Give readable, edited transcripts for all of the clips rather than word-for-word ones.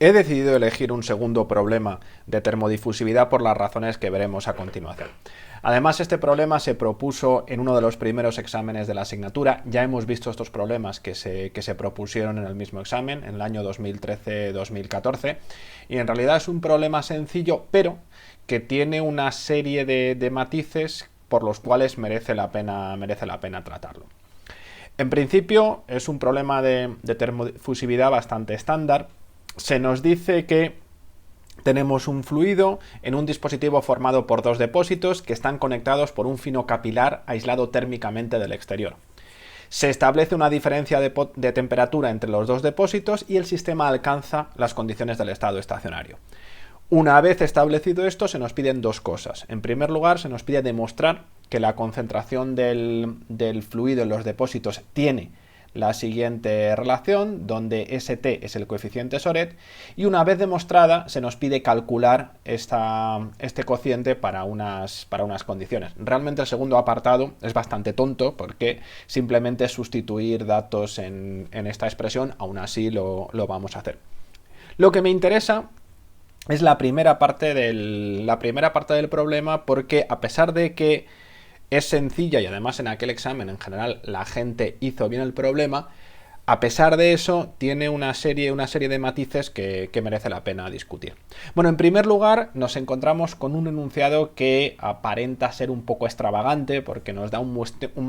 He decidido elegir un segundo problema de termodifusividad por las razones que veremos a continuación. Además, este problema se propuso en uno de los primeros exámenes de la asignatura. Ya hemos visto estos problemas que se propusieron en el mismo examen, en el año 2013-2014, y en realidad es un problema sencillo, pero que tiene una serie de matices por los cuales merece la pena tratarlo. En principio, es un problema de termodifusividad bastante estándar. Se nos dice que tenemos un fluido en un dispositivo formado por dos depósitos que están conectados por un fino capilar aislado térmicamente del exterior. Se establece una diferencia de temperatura entre los dos depósitos y el sistema alcanza las condiciones del estado estacionario. Una vez establecido esto, se nos piden dos cosas. En primer lugar, se nos pide demostrar que la concentración del fluido en los depósitos tiene la siguiente relación, donde St es el coeficiente Soret, y una vez demostrada se nos pide calcular este cociente para unas condiciones. Realmente el segundo apartado es bastante tonto porque simplemente es sustituir datos en esta expresión, aún así lo vamos a hacer. Lo que me interesa es la primera parte del problema, porque a pesar de que es sencilla y además en aquel examen en general la gente hizo bien el problema, a pesar de eso tiene una serie de matices que merece la pena discutir. Bueno, en primer lugar nos encontramos con un enunciado que aparenta ser un poco extravagante porque nos da un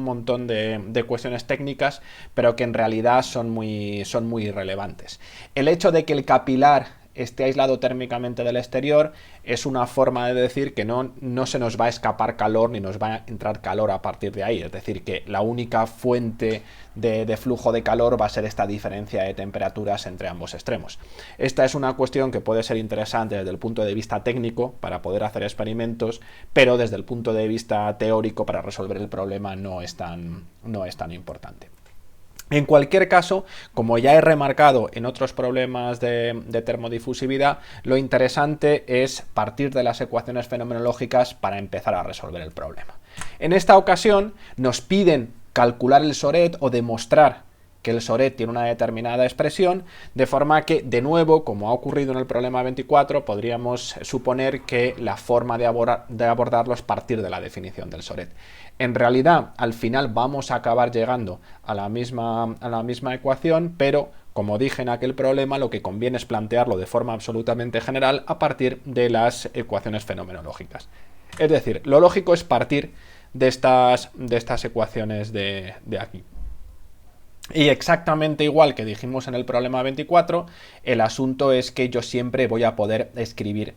montón de cuestiones técnicas, pero que en realidad son muy irrelevantes. El hecho de que el capilar esté aislado térmicamente del exterior es una forma de decir que no se nos va a escapar calor ni nos va a entrar calor a partir de ahí, es decir, que la única fuente de flujo de calor va a ser esta diferencia de temperaturas entre ambos extremos. Esta es una cuestión que puede ser interesante desde el punto de vista técnico para poder hacer experimentos, pero desde el punto de vista teórico para resolver el problema no es tan importante. En cualquier caso, como ya he remarcado en otros problemas de termodifusividad, lo interesante es partir de las ecuaciones fenomenológicas para empezar a resolver el problema. En esta ocasión nos piden calcular el Soret o demostrar que el Soret tiene una determinada expresión, de forma que, de nuevo, como ha ocurrido en el problema 24, podríamos suponer que la forma de abordarlo es partir de la definición del Soret. En realidad, al final vamos a acabar llegando a la misma ecuación, pero, como dije en aquel problema, lo que conviene es plantearlo de forma absolutamente general a partir de las ecuaciones fenomenológicas. Es decir, lo lógico es partir de estas ecuaciones de aquí. Y exactamente igual que dijimos en el problema 24, el asunto es que yo siempre voy a poder escribir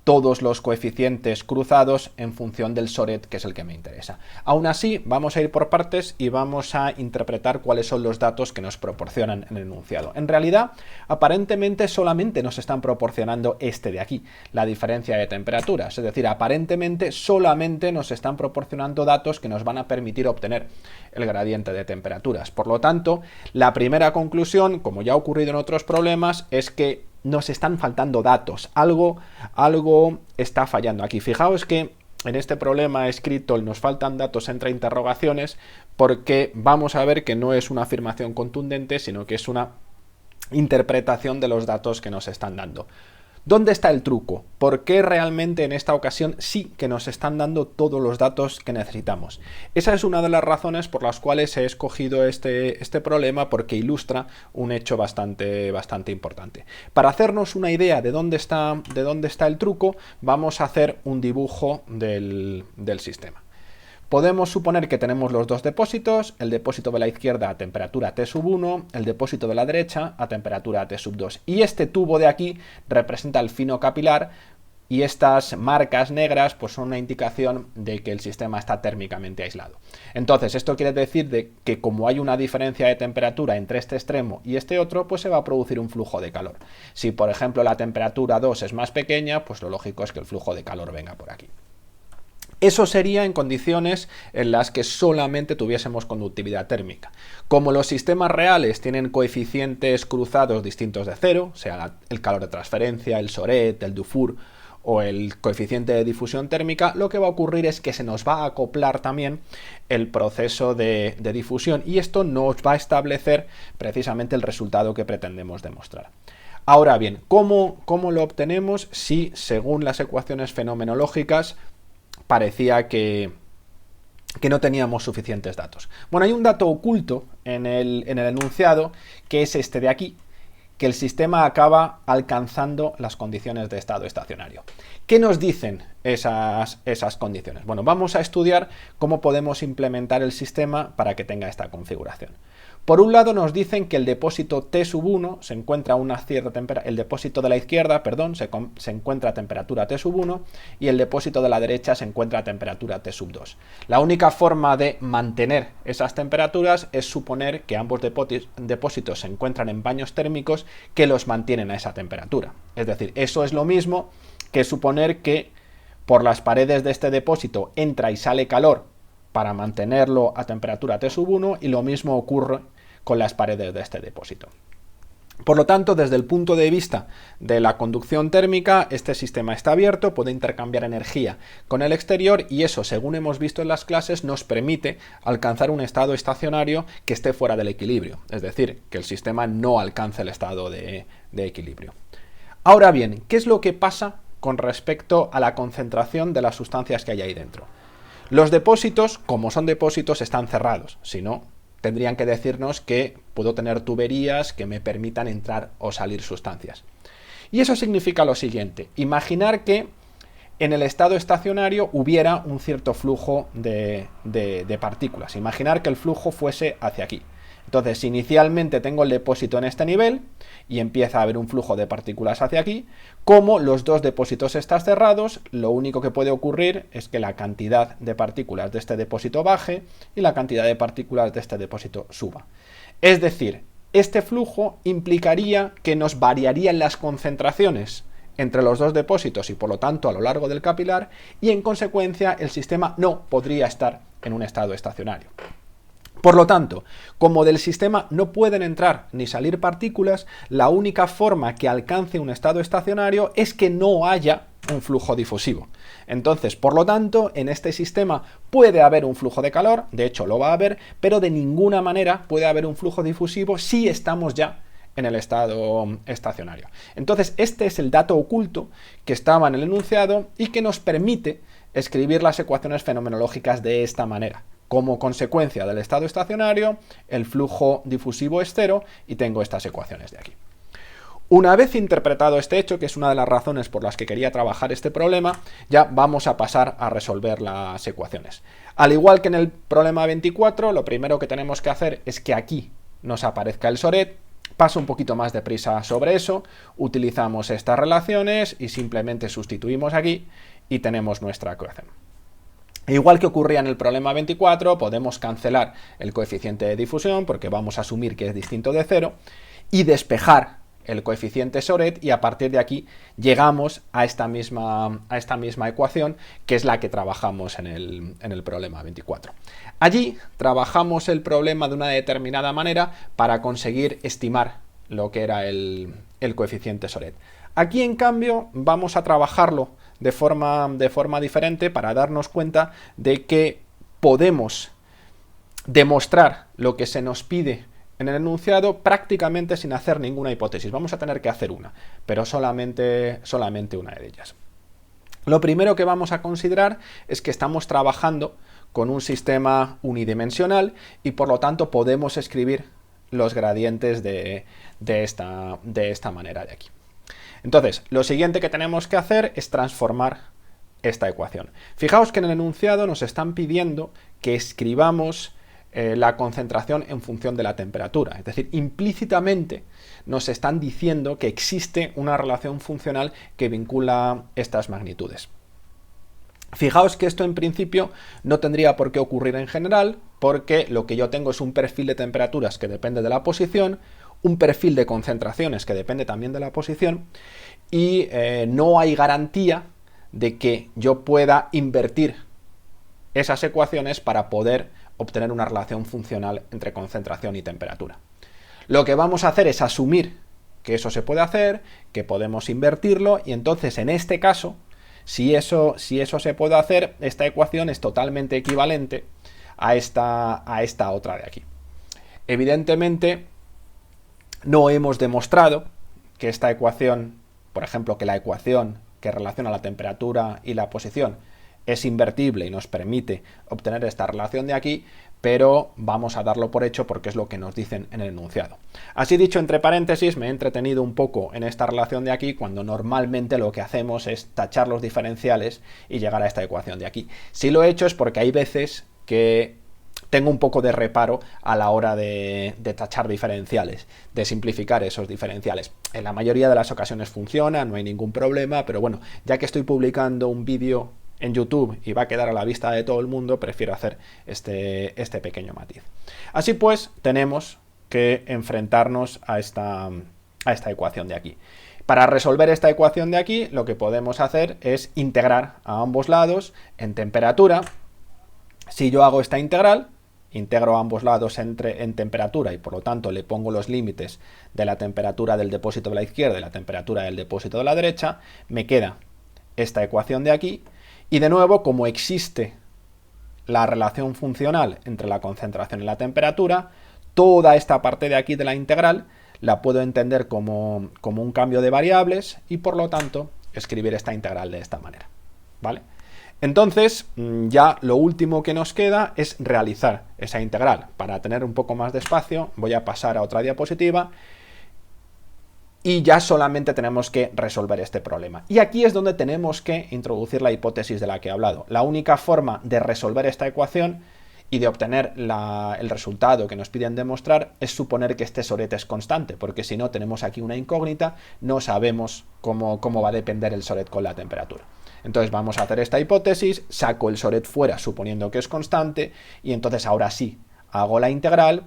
todos los coeficientes cruzados en función del Soret, que es el que me interesa. Aún así, vamos a ir por partes y vamos a interpretar cuáles son los datos que nos proporcionan en el enunciado. En realidad, aparentemente solamente nos están proporcionando este de aquí, la diferencia de temperaturas. Es decir, aparentemente solamente nos están proporcionando datos que nos van a permitir obtener el gradiente de temperaturas. Por lo tanto, la primera conclusión, como ya ha ocurrido en otros problemas, es que nos están faltando datos, algo está fallando aquí. Fijaos que en este problema escrito nos faltan datos entre interrogaciones porque vamos a ver que no es una afirmación contundente, sino que es una interpretación de los datos que nos están dando. ¿Dónde está el truco? ¿Por qué realmente en esta ocasión sí que nos están dando todos los datos que necesitamos? Esa es una de las razones por las cuales he escogido este problema, porque ilustra un hecho bastante importante. Para hacernos una idea de dónde está el truco, vamos a hacer un dibujo del sistema. Podemos suponer que tenemos los dos depósitos, el depósito de la izquierda a temperatura T1, el depósito de la derecha a temperatura T2. Y este tubo de aquí representa el fino capilar y estas marcas negras pues son una indicación de que el sistema está térmicamente aislado. Entonces, esto quiere decir que como hay una diferencia de temperatura entre este extremo y este otro, pues se va a producir un flujo de calor. Si, por ejemplo, la temperatura 2 es más pequeña, pues lo lógico es que el flujo de calor venga por aquí. Eso sería en condiciones en las que solamente tuviésemos conductividad térmica. Como los sistemas reales tienen coeficientes cruzados distintos de cero, sea el calor de transferencia, el Soret, el Dufour o el coeficiente de difusión térmica, lo que va a ocurrir es que se nos va a acoplar también el proceso de difusión y esto nos va a establecer precisamente el resultado que pretendemos demostrar. Ahora bien, ¿cómo lo obtenemos si según las ecuaciones fenomenológicas parecía que no teníamos suficientes datos? Bueno, hay un dato oculto en el enunciado que es este de aquí, que el sistema acaba alcanzando las condiciones de estado estacionario. ¿Qué nos dicen esas condiciones? Bueno, vamos a estudiar cómo podemos implementar el sistema para que tenga esta configuración. Por un lado nos dicen que el depósito T1 se encuentra a una cierta temperatura, el depósito de la izquierda, perdón, se encuentra a temperatura T1 y el depósito de la derecha se encuentra a temperatura T2. La única forma de mantener esas temperaturas es suponer que ambos depósitos se encuentran en baños térmicos que los mantienen a esa temperatura. Es decir, eso es lo mismo que suponer que por las paredes de este depósito entra y sale calor para mantenerlo a temperatura T1 y lo mismo ocurre con las paredes de este depósito. Por lo tanto, desde el punto de vista de la conducción térmica, este sistema está abierto, puede intercambiar energía con el exterior y eso, según hemos visto en las clases, nos permite alcanzar un estado estacionario que esté fuera del equilibrio, es decir, que el sistema no alcance el estado de equilibrio. Ahora bien, ¿qué es lo que pasa con respecto a la concentración de las sustancias que hay ahí dentro? Los depósitos, como son depósitos, están cerrados, si no, tendrían que decirnos que puedo tener tuberías que me permitan entrar o salir sustancias. Y eso significa lo siguiente, imaginar que en el estado estacionario hubiera un cierto flujo de partículas, imaginar que el flujo fuese hacia aquí. Entonces, si inicialmente tengo el depósito en este nivel y empieza a haber un flujo de partículas hacia aquí, como los dos depósitos están cerrados, lo único que puede ocurrir es que la cantidad de partículas de este depósito baje y la cantidad de partículas de este depósito suba. Es decir, este flujo implicaría que nos variarían las concentraciones entre los dos depósitos y por lo tanto a lo largo del capilar y en consecuencia el sistema no podría estar en un estado estacionario. Por lo tanto, como del sistema no pueden entrar ni salir partículas, la única forma que alcance un estado estacionario es que no haya un flujo difusivo. Entonces, por lo tanto, en este sistema puede haber un flujo de calor, de hecho lo va a haber, pero de ninguna manera puede haber un flujo difusivo si estamos ya en el estado estacionario. Entonces, este es el dato oculto que estaba en el enunciado y que nos permite escribir las ecuaciones fenomenológicas de esta manera. Como consecuencia del estado estacionario, el flujo difusivo es cero y tengo estas ecuaciones de aquí. Una vez interpretado este hecho, que es una de las razones por las que quería trabajar este problema, ya vamos a pasar a resolver las ecuaciones. Al igual que en el problema 24, lo primero que tenemos que hacer es que aquí nos aparezca el Soret. Paso un poquito más de prisa sobre eso, utilizamos estas relaciones y simplemente sustituimos aquí y tenemos nuestra ecuación. Igual que ocurría en el problema 24, podemos cancelar el coeficiente de difusión porque vamos a asumir que es distinto de 0 y despejar el coeficiente Soret y a partir de aquí llegamos a esta misma ecuación que es la que trabajamos en el problema 24. Allí trabajamos el problema de una determinada manera para conseguir estimar lo que era el coeficiente Soret. Aquí en cambio vamos a trabajarlo de forma diferente para darnos cuenta de que podemos demostrar lo que se nos pide en el enunciado prácticamente sin hacer ninguna hipótesis. Vamos a tener que hacer una, pero solamente una de ellas. Lo primero que vamos a considerar es que estamos trabajando con un sistema unidimensional y por lo tanto podemos escribir los gradientes de esta manera de aquí. Entonces, lo siguiente que tenemos que hacer es transformar esta ecuación. Fijaos que en el enunciado nos están pidiendo que escribamos la concentración en función de la temperatura. Es decir, implícitamente nos están diciendo que existe una relación funcional que vincula estas magnitudes. Fijaos que esto en principio no tendría por qué ocurrir en general, porque lo que yo tengo es un perfil de temperaturas que depende de la posición, un perfil de concentraciones que depende también de la posición y no hay garantía de que yo pueda invertir esas ecuaciones para poder obtener una relación funcional entre concentración y temperatura. Lo que vamos a hacer es asumir que eso se puede hacer, que podemos invertirlo y entonces en este caso Si eso se puede hacer, esta ecuación es totalmente equivalente a esta otra de aquí. Evidentemente, no hemos demostrado que esta ecuación, por ejemplo, que la ecuación que relaciona la temperatura y la posición es invertible y nos permite obtener esta relación de aquí, pero vamos a darlo por hecho porque es lo que nos dicen en el enunciado. Así dicho, entre paréntesis, me he entretenido un poco en esta relación de aquí cuando normalmente lo que hacemos es tachar los diferenciales y llegar a esta ecuación de aquí. Si lo he hecho es porque hay veces que tengo un poco de reparo a la hora de tachar diferenciales, de simplificar esos diferenciales. En la mayoría de las ocasiones funciona, no hay ningún problema, pero bueno, ya que estoy publicando un vídeo en YouTube y va a quedar a la vista de todo el mundo, prefiero hacer este pequeño matiz. Así pues, tenemos que enfrentarnos a esta ecuación de aquí. Para resolver esta ecuación de aquí, lo que podemos hacer es integrar a ambos lados en temperatura. Si yo hago esta integral, integro a ambos lados en temperatura y por lo tanto le pongo los límites de la temperatura del depósito de la izquierda y la temperatura del depósito de la derecha, me queda esta ecuación de aquí. Y de nuevo, como existe la relación funcional entre la concentración y la temperatura, toda esta parte de aquí de la integral la puedo entender como un cambio de variables y por lo tanto escribir esta integral de esta manera, ¿vale? Entonces, ya lo último que nos queda es realizar esa integral. Para tener un poco más de espacio, voy a pasar a otra diapositiva y ya solamente tenemos que resolver este problema. Y aquí es donde tenemos que introducir la hipótesis de la que he hablado. La única forma de resolver esta ecuación y de obtener el resultado que nos piden demostrar es suponer que este soret es constante, porque si no tenemos aquí una incógnita, no sabemos cómo va a depender el soret con la temperatura. Entonces vamos a hacer esta hipótesis, saco el soret fuera suponiendo que es constante y entonces ahora sí hago la integral,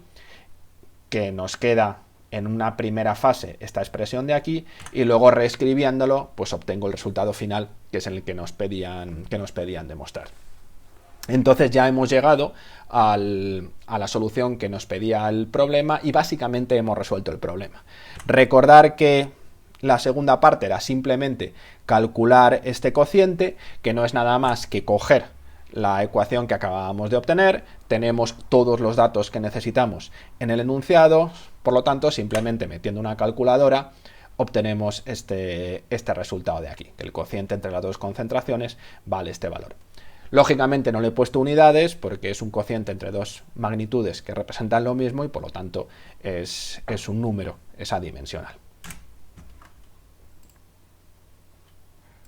que nos queda en una primera fase esta expresión de aquí y luego reescribiéndolo pues obtengo el resultado final, que es el que nos pedían demostrar. Entonces ya hemos llegado a la solución que nos pedía el problema y básicamente hemos resuelto el problema. Recordar que la segunda parte era simplemente calcular este cociente, que no es nada más que coger la ecuación que acabábamos de obtener, tenemos todos los datos que necesitamos en el enunciado, por lo tanto simplemente metiendo una calculadora obtenemos este resultado de aquí, que el cociente entre las dos concentraciones vale este valor. Lógicamente no le he puesto unidades porque es un cociente entre dos magnitudes que representan lo mismo y por lo tanto es un número, es adimensional.